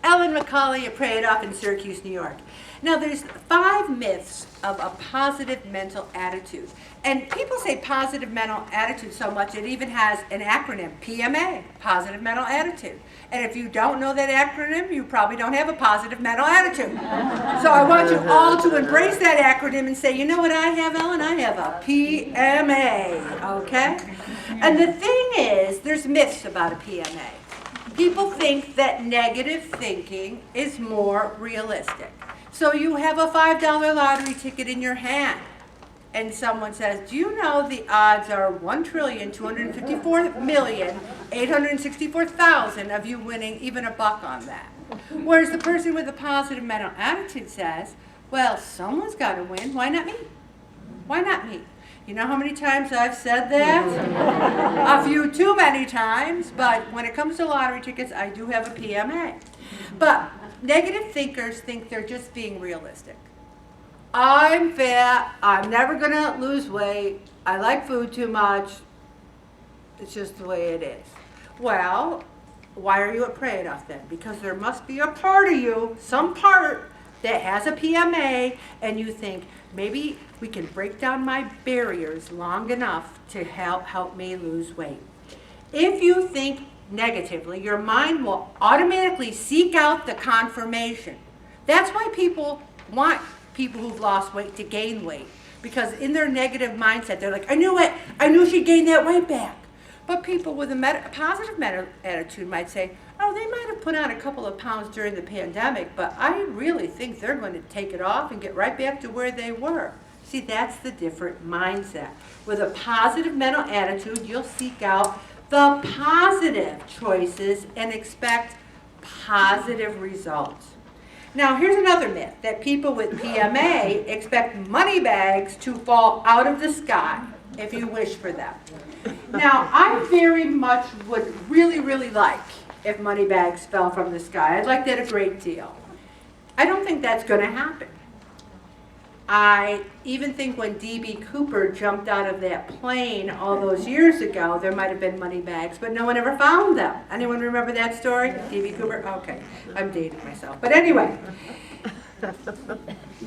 Ellen McCauley, a prayed off in Syracuse, New York. Now, there's 5 myths of a positive mental attitude. And people say positive mental attitude so much, it even has an acronym, PMA, positive mental attitude. And if you don't know that acronym, you probably don't have a positive mental attitude. So I want you all to embrace that acronym and say, you know what I have, Ellen? I have a PMA, okay? And the thing is, there's myths about a PMA. People think that negative thinking is more realistic. So you have a $5 lottery ticket in your hand, and someone says, do you know the odds are 1,254,864,000 of you winning even a buck on that? Whereas the person with a positive mental attitude says, well, someone's got to win. Why not me? Why not me? You know how many times I've said that? A few too many times, but when it comes to lottery tickets, I do have a PMA. But negative thinkers think they're just being realistic. I'm fat, I'm never going to lose weight, I like food too much, it's just the way it is. Well, why are you at Pray It Off then? Because there must be a part of you, some part, that has a PMA, and you think, maybe we can break down my barriers long enough to help me lose weight. If you think negatively, your mind will automatically seek out the confirmation. That's why people want people who've lost weight to gain weight, because in their negative mindset, they're like, I knew it, I knew she'd gain that weight back. But people with a positive attitude might say, oh, they might have put on a couple of pounds during the pandemic, but I really think they're going to take it off and get right back to where they were. See, that's the different mindset. With a positive mental attitude, you'll seek out the positive choices and expect positive results. Now, here's another myth, that people with PMA expect money bags to fall out of the sky if you wish for them. Now, I very much would really like if money bags fell from the sky. I'd like that a great deal. I don't think that's going to happen. I even think when D.B. Cooper jumped out of that plane all those years ago, there might have been money bags, but no one ever found them. Anyone remember that story? D.B. Cooper? Okay, I'm dating myself. But anyway,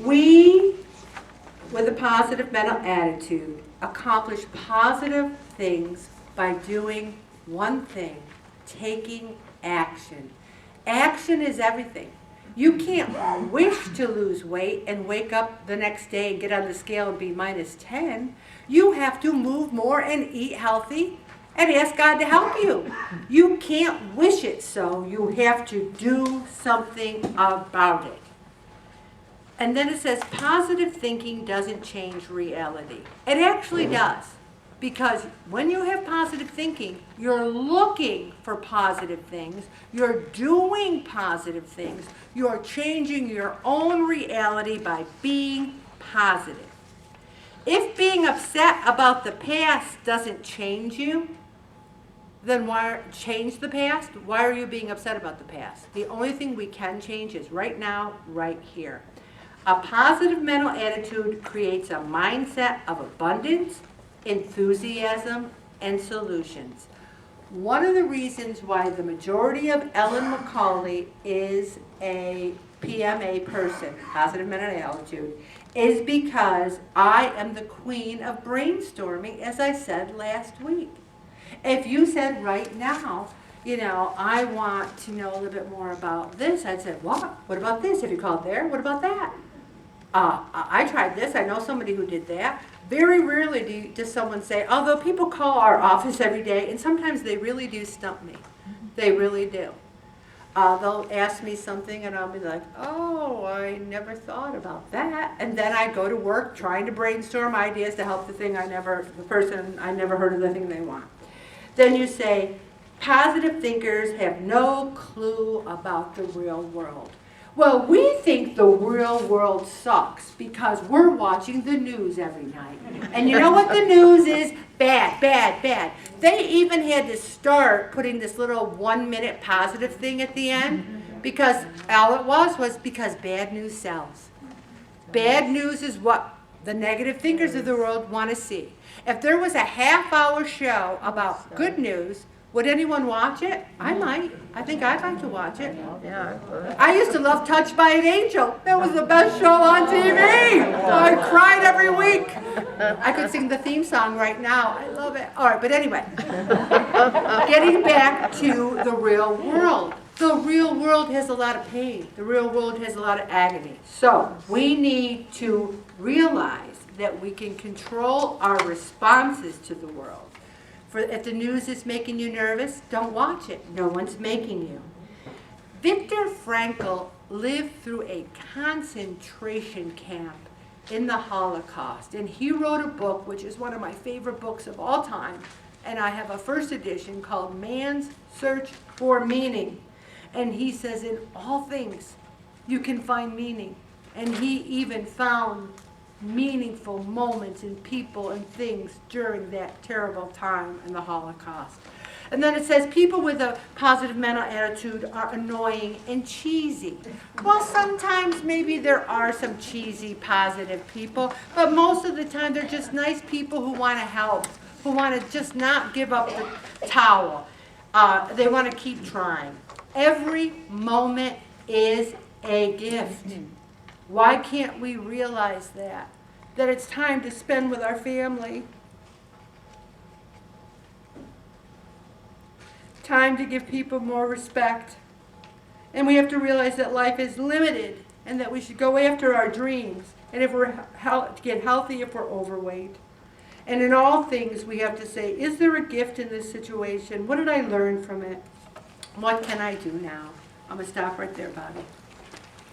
we, with a positive mental attitude, accomplish positive things by doing one thing, taking action. Action is everything. You can't wish to lose weight and wake up the next day and get on the scale and be -10. You have to move more and eat healthy and ask God to help you. You can't wish it so. You have to do something about it. And then it says positive thinking doesn't change reality. It actually does. Because when you have positive thinking, you're looking for positive things, you're doing positive things, you're changing your own reality by being positive. If being upset about the past doesn't change you, then why change the past? Why are you being upset about the past? The only thing we can change is right now, right here. A positive mental attitude creates a mindset of abundance, enthusiasm, and solutions. One of the reasons why the majority of Ellen McCauley is a PMA person, positive mental attitude, is because I am the queen of brainstorming, as I said last week. If you said right now, you know, I want to know a little bit more about this, I'd say, what? What about this? Have you called there? What about that? I tried this. I know somebody who did that. Very rarely does someone say, although people call our office every day, and sometimes they really do stump me. They really do. They'll ask me something, and I'll be like, oh, I never thought about that. And then I go to work trying to brainstorm ideas to help the person I never heard of the thing they want. Then you say, positive thinkers have no clue about the real world. Well, we think the real world sucks because we're watching the news every night. And you know what the news is? Bad, bad, bad. They even had to start putting this little 1-minute positive thing at the end because all it was because bad news sells. Bad news is what the negative thinkers of the world want to see. If there was a half-hour show about good news, Would anyone watch it? I might. I think I'd like to watch it. Yeah. I used to love Touched by an Angel. That was the best show on TV. I cried every week. I could sing the theme song right now. I love it. All right, but anyway, getting back to the real world. The real world has a lot of pain. The real world has a lot of agony. So we need to realize that we can control our responses to the world. If the news is making you nervous, don't watch it. No one's making you. Viktor Frankl lived through a concentration camp in the Holocaust, and he wrote a book, which is one of my favorite books of all time, and I have a first edition called Man's Search for Meaning. And he says in all things you can find meaning, and he even found meaningful moments in people and things during that terrible time in the Holocaust. And then it says people with a positive mental attitude are annoying and cheesy. Well, sometimes maybe there are some cheesy positive people, but most of the time they're just nice people who want to help, who want to just not give up the towel. They want to keep trying. Every moment is a gift. Why can't we realize that? That it's time to spend with our family. Time to give people more respect. And we have to realize that life is limited and that we should go after our dreams. And if we're get healthy if we're overweight. And in all things we have to say, is there a gift in this situation? What did I learn from it? What can I do now? I'm going to stop right there, Bobby.